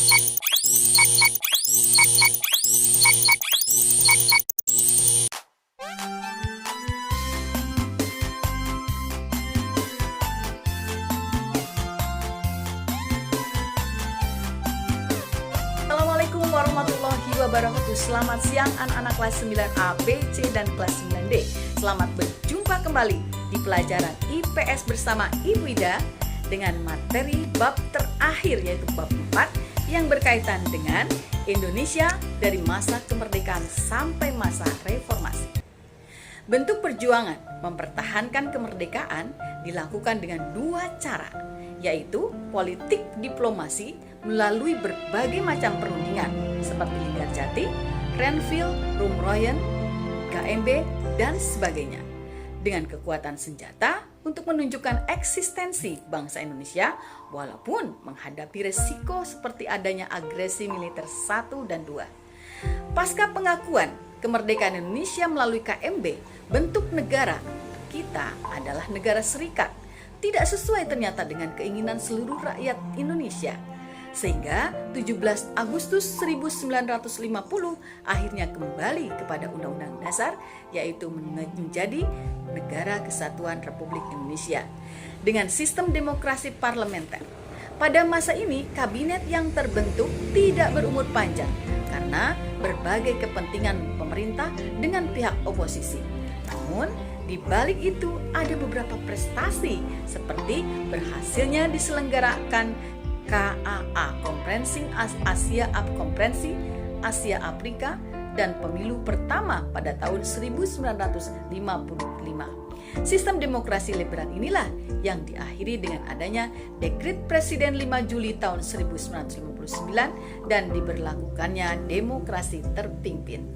Assalamualaikum warahmatullahi wabarakatuh. Selamat siang anak-anak kelas 9A, B, C, dan kelas 9D. Selamat berjumpa kembali di pelajaran IPS bersama Ibu Ida dengan materi bab terakhir yaitu bab 4 yang berkaitan dengan Indonesia dari masa kemerdekaan sampai masa reformasi. Bentuk perjuangan mempertahankan kemerdekaan dilakukan dengan dua cara, yaitu politik diplomasi melalui berbagai macam perundingan seperti Linggarjati, Renville, Rumroyen, KMB, dan sebagainya, dengan kekuatan senjata untuk menunjukkan eksistensi bangsa Indonesia walaupun menghadapi resiko seperti adanya agresi militer 1 dan 2. Pasca pengakuan kemerdekaan Indonesia melalui KMB, bentuk negara kita adalah negara serikat, tidak sesuai ternyata dengan keinginan seluruh rakyat Indonesia. Sehingga 17 Agustus 1950 akhirnya kembali kepada Undang-Undang Dasar, yaitu menjadi Negara Kesatuan Republik Indonesia dengan sistem demokrasi parlementer. Pada masa ini, kabinet yang terbentuk tidak berumur panjang karena berbagai kepentingan pemerintah dengan pihak oposisi. Namun, di balik itu ada beberapa prestasi seperti berhasilnya diselenggarakan KAA, Konferensi Asia Afrika, dan pemilu pertama pada tahun 1955. Sistem demokrasi liberal inilah yang diakhiri dengan adanya Dekret Presiden 5 Juli tahun 1959 dan diberlakukannya demokrasi terpimpin.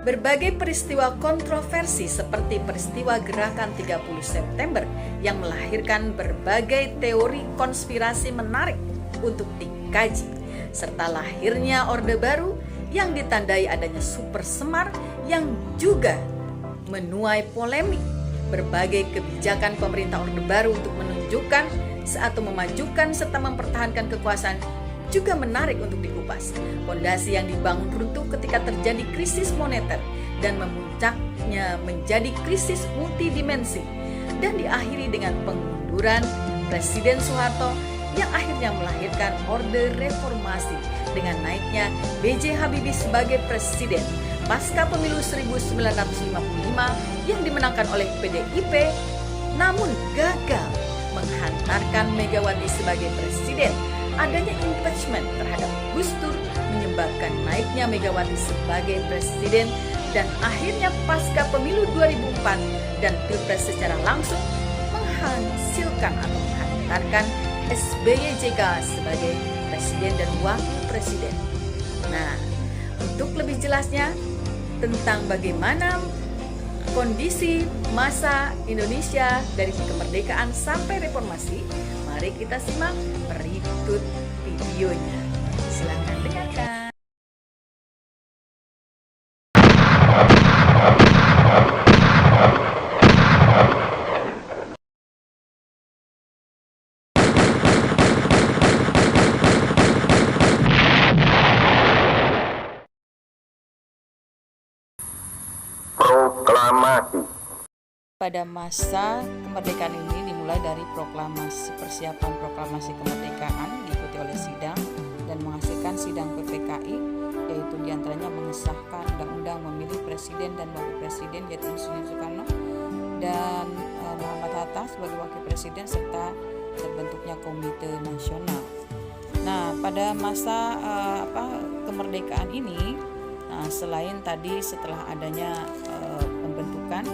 Berbagai peristiwa kontroversi seperti peristiwa Gerakan 30 September yang melahirkan berbagai teori konspirasi menarik untuk dikaji, serta lahirnya Orde Baru yang ditandai adanya Super Semar yang juga menuai polemik. Berbagai kebijakan pemerintah Orde Baru untuk menunjukkan atau memajukan serta mempertahankan kekuasaan juga menarik untuk dikupas. Fondasi yang dibangun runtuh ketika terjadi krisis moneter dan memuncaknya menjadi krisis multidimensi dan diakhiri dengan pengunduran Presiden Soeharto yang akhirnya melahirkan Orde Reformasi dengan naiknya B.J. Habibie sebagai presiden pasca pemilu 1955 yang dimenangkan oleh PDIP, namun gagal menghantarkan Megawati sebagai presiden. Adanya impeachment terhadap Gus Dur menyebabkan naiknya Megawati sebagai presiden, dan akhirnya pasca pemilu 2004 dan pilpres secara langsung menghasilkan atau menghantarkan SBY-JK sebagai presiden dan wakil presiden. Nah, untuk lebih jelasnya tentang bagaimana kondisi masa Indonesia dari kemerdekaan sampai reformasi, mari kita simak berikut videonya. Silakan dengarkan. Proklamasi. Pada masa kemerdekaan ini dimulai dari proklamasi, persiapan proklamasi kemerdekaan diikuti oleh sidang dan menghasilkan sidang PPKI, yaitu diantaranya mengesahkan undang-undang memilih presiden dan wakil presiden, yaitu Insinyur Soekarno dan Muhammad Hatta sebagai wakil presiden, serta terbentuknya Komite Nasional. Nah, pada masa kemerdekaan ini, selain tadi setelah adanya pembentukan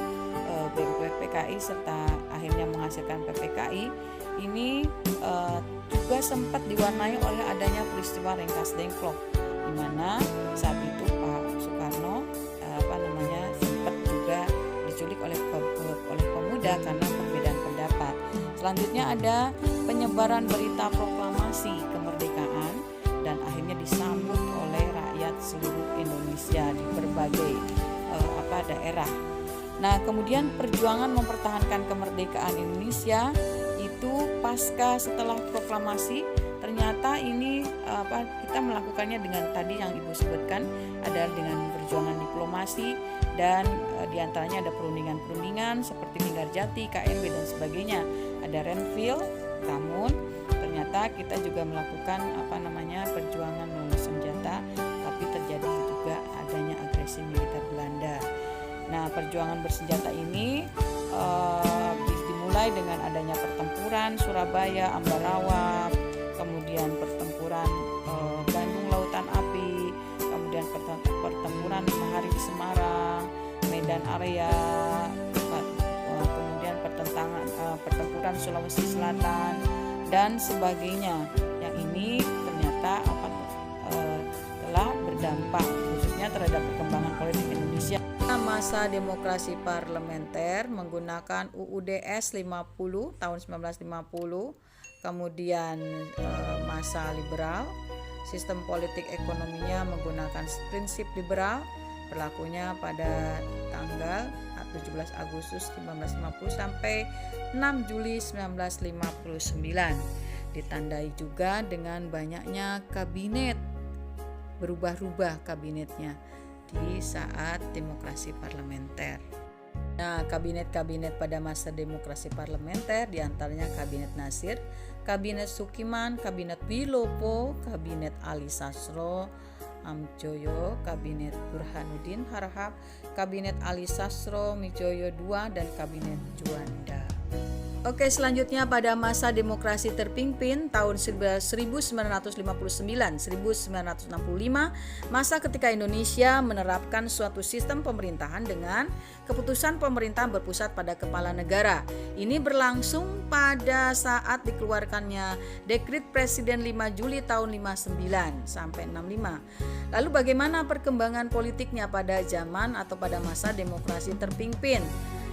PPKI serta akhirnya menghasilkan PPKI, ini juga sempat diwarnai oleh adanya peristiwa Rengas Dengklok, di mana saat itu Pak Soekarno sempat juga diculik oleh pemuda karena perbedaan pendapat. Selanjutnya ada penyebaran berita proklamasi kemerdekaan dan akhirnya disambut oleh rakyat seluruh Indonesia di berbagai daerah. Nah, kemudian perjuangan mempertahankan kemerdekaan Indonesia itu pasca setelah proklamasi ternyata ini kita melakukannya dengan tadi yang Ibu sebutkan, adalah dengan perjuangan diplomasi dan diantaranya ada perundingan-perundingan seperti Linggarjati, KMB dan sebagainya. Ada Renville, namun ternyata kita juga melakukan perjuangan melawan senjata, tapi terjadi juga adanya agresi militer Belanda. Nah, perjuangan bersenjata ini dimulai dengan adanya pertempuran Surabaya, Ambarawa, kemudian pertempuran Bandung Lautan Api, kemudian pertempuran 5 hari di Semarang, Medan Area, kemudian pertempuran Sulawesi Selatan dan sebagainya. Yang ini ternyata telah berdampak khususnya terhadap perkembangan politik Indonesia. Masa demokrasi parlementer menggunakan UUD-S 50 tahun 1950, kemudian masa liberal, sistem politik ekonominya menggunakan prinsip liberal, berlakunya pada tanggal 17 Agustus 1950 sampai 6 Juli 1959. Ditandai juga dengan banyaknya kabinet, berubah-ubah kabinetnya di saat demokrasi parlementer. Nah, kabinet-kabinet pada masa demokrasi parlementer diantaranya Kabinet Nasir, Kabinet Sukiman, Kabinet Wilopo, Kabinet Ali Sastro Amjoyo, Kabinet Burhanuddin Harahap, Kabinet Ali Sastro Midjoyo II, dan Kabinet Juanda. Oke, selanjutnya pada masa demokrasi terpimpin tahun 1959-1965, masa ketika Indonesia menerapkan suatu sistem pemerintahan dengan keputusan pemerintah berpusat pada kepala negara. Ini berlangsung pada saat dikeluarkannya Dekrit Presiden 5 Juli tahun 59 sampai 65. Lalu bagaimana perkembangan politiknya pada zaman atau pada masa demokrasi terpimpin?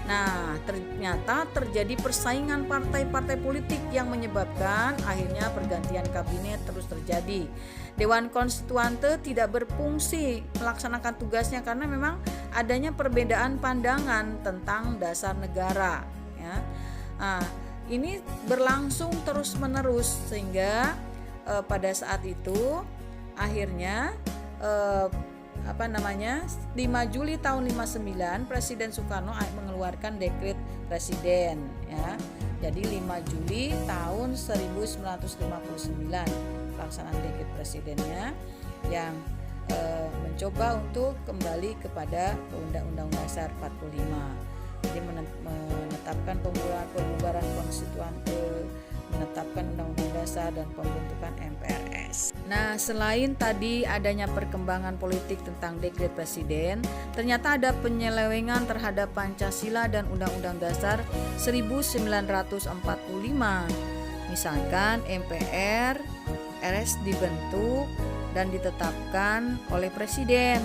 Nah, ternyata terjadi persaingan partai-partai politik yang menyebabkan akhirnya pergantian kabinet terus terjadi. Dewan Konstituante tidak berfungsi melaksanakan tugasnya karena memang adanya perbedaan pandangan tentang dasar negara. Ya. Nah, ini berlangsung terus-menerus sehingga pada saat itu akhirnya 5 Juli tahun 59 Presiden Soekarno mengeluarkan dekret presiden, ya. Jadi 5 Juli tahun 1959 pelaksanaan dekret presidennya yang mencoba untuk kembali kepada Undang-Undang Dasar 45. Jadi menetapkan pembubaran konstituante, menetapkan Undang-Undang Dasar dan pembentukan MPRS. Nah, selain tadi adanya perkembangan politik tentang dekret presiden, ternyata ada penyelewengan terhadap Pancasila dan Undang-Undang Dasar 1945. Misalkan MPR, RS dibentuk dan ditetapkan oleh presiden.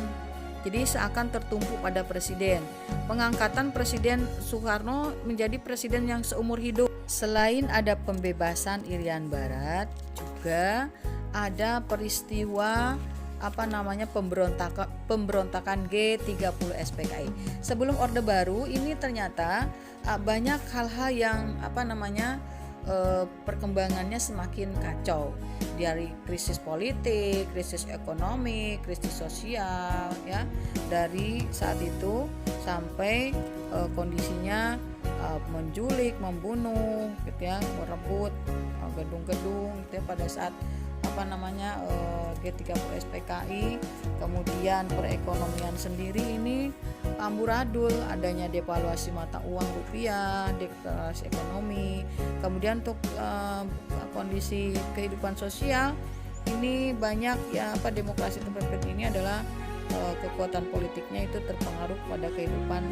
Jadi seakan tertumpu pada presiden. Pengangkatan Presiden Soekarno menjadi presiden yang seumur hidup. Selain ada pembebasan Irian Barat, juga ada peristiwa pemberontakan G30 SPKI. Sebelum Orde Baru ini ternyata banyak hal-hal yang perkembangannya semakin kacau, dari krisis politik, krisis ekonomi, krisis sosial, ya, dari saat itu sampai kondisinya menculik, membunuh, gitu ya, merebut gedung-gedung, gitu ya, pada saat G30 SPKI. Kemudian perekonomian sendiri ini amburadul, adanya devaluasi mata uang rupiah, devaluasi ekonomi. Kemudian untuk kondisi kehidupan sosial ini banyak demokrasi terpimpin ini adalah kekuatan politiknya itu terpengaruh pada kehidupan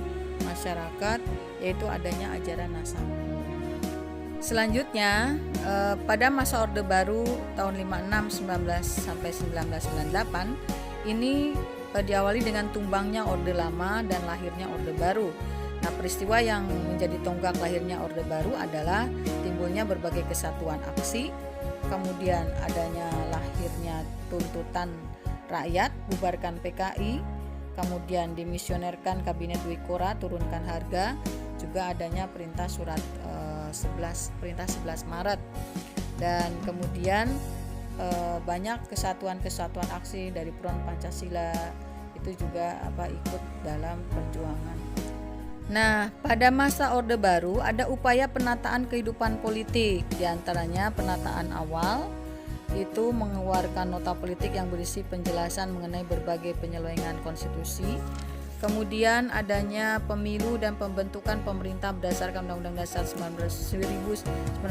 masyarakat, yaitu adanya ajaran Nasrani. Selanjutnya pada masa Orde Baru tahun 56 sampai 1998 ini diawali dengan tumbangnya Orde Lama dan lahirnya Orde Baru. Nah, peristiwa yang menjadi tonggak lahirnya Orde Baru adalah timbulnya berbagai kesatuan aksi, kemudian adanya lahirnya tuntutan rakyat bubarkan PKI, kemudian dimisionerkan Kabinet Wikora turunkan harga, juga adanya perintah 11 Maret, dan kemudian banyak kesatuan-kesatuan aksi dari Front Pancasila itu juga ikut dalam perjuangan. Nah, pada masa Orde Baru ada upaya penataan kehidupan politik, diantaranya penataan awal itu mengeluarkan nota politik yang berisi penjelasan mengenai berbagai penyelewengan konstitusi. Kemudian adanya pemilu dan pembentukan pemerintah berdasarkan Undang-Undang Dasar 1945,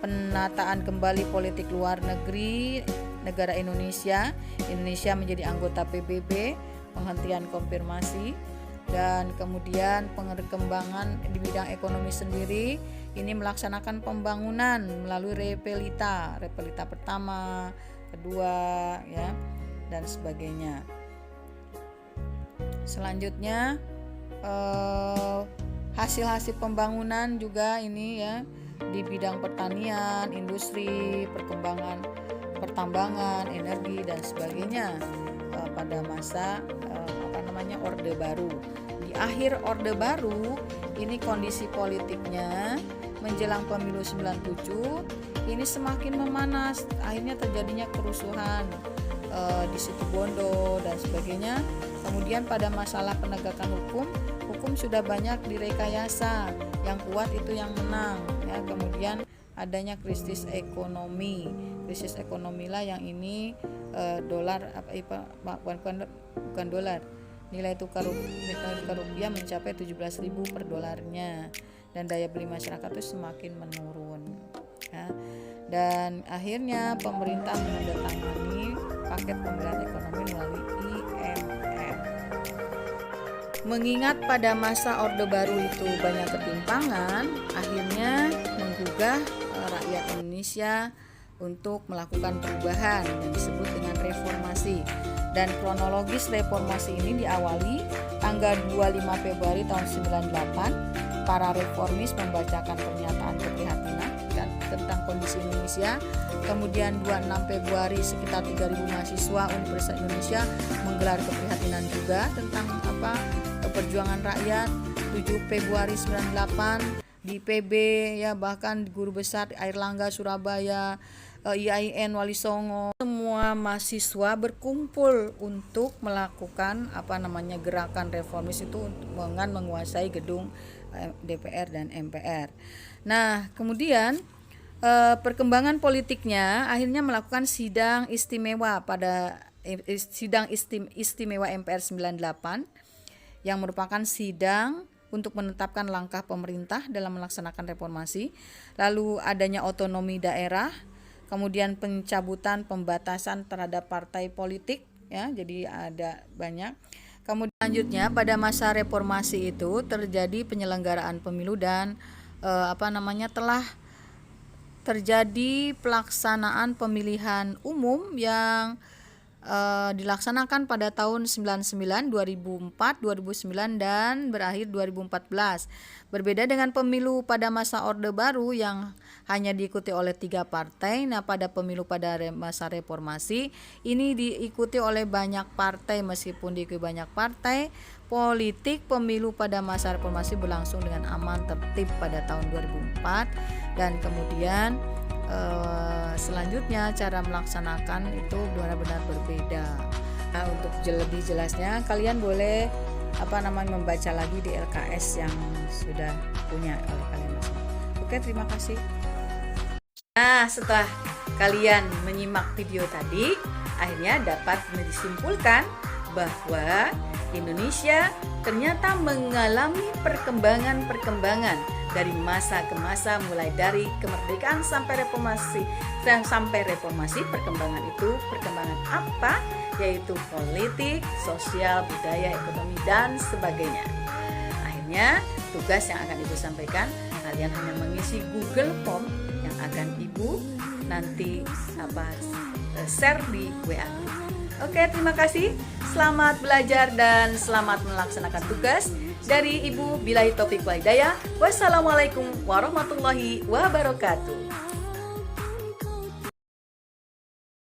penataan kembali politik luar negeri negara Indonesia menjadi anggota PBB, penghentian konfirmasi, dan kemudian pengembangan di bidang ekonomi sendiri ini melaksanakan pembangunan melalui repelita pertama, kedua, ya, dan sebagainya. Selanjutnya hasil-hasil pembangunan juga ini ya di bidang pertanian, industri, pertambangan, energi dan sebagainya pada masa Orde Baru. Di akhir Orde Baru ini kondisi politiknya menjelang pemilu 97 ini semakin memanas, akhirnya terjadinya kerusuhan di Situbondo dan sebagainya. Kemudian pada masalah penegakan hukum sudah banyak direkayasa, yang kuat itu yang menang ya. Kemudian adanya krisis ekonomi lah yang ini bukan dolar, nilai tukar rupiah mencapai 17.000 per dolarnya dan daya beli masyarakat itu semakin menurun ya. Dan akhirnya pemerintah menandatangani paket pemulihan ekonomi melalui IMF. Mengingat pada masa Orde Baru itu banyak ketimpangan, akhirnya menggugah rakyat Indonesia untuk melakukan perubahan yang disebut dengan reformasi. Dan kronologis reformasi ini diawali tanggal 25 Februari tahun 98. Para reformis membacakan pernyataan keprihatinan tentang kondisi Indonesia. Kemudian 26 Februari sekitar 3.000 mahasiswa Universitas Indonesia menggelar keprihatinan juga tentang perjuangan rakyat. 7 Februari 98 di PB ya, bahkan guru besar Airlangga Surabaya, IAIN Wali Songo, semua mahasiswa berkumpul untuk melakukan gerakan reformis itu dengan menguasai gedung DPR dan MPR. Nah, kemudian perkembangan politiknya akhirnya melakukan sidang istimewa istimewa MPR 98 yang merupakan sidang untuk menetapkan langkah pemerintah dalam melaksanakan reformasi, lalu adanya otonomi daerah, kemudian pencabutan pembatasan terhadap partai politik ya, jadi ada banyak. Kemudian selanjutnya pada masa reformasi itu terjadi penyelenggaraan pemilu dan telah terjadi pelaksanaan pemilihan umum yang dilaksanakan pada tahun 99, 2004, 2009 dan berakhir 2014. Berbeda dengan pemilu pada masa Orde Baru yang hanya diikuti oleh 3 partai. Nah, pada pemilu pada masa reformasi ini diikuti oleh banyak partai. Meskipun diikuti banyak partai politik, pemilu pada masa reformasi berlangsung dengan aman tertib pada tahun 2004 dan kemudian selanjutnya cara melaksanakan itu benar-benar berbeda. Nah, untuk lebih jelasnya kalian boleh membaca lagi di LKS yang sudah punya oleh kalian masing. Oke, terima kasih. Nah, setelah kalian menyimak video tadi, akhirnya dapat disimpulkan bahwa Indonesia ternyata mengalami perkembangan dari masa ke masa, mulai dari kemerdekaan sampai reformasi. Perkembangan itu perkembangan apa? Yaitu politik, sosial, budaya, ekonomi dan sebagainya. Akhirnya tugas yang akan Ibu sampaikan, kalian hanya mengisi Google Form yang akan Ibu nanti share di WA. Oke, terima kasih. Selamat belajar dan selamat melaksanakan tugas. Dari Ibu Billahi Taufiq wal Hidayah. Wassalamualaikum warahmatullahi wabarakatuh.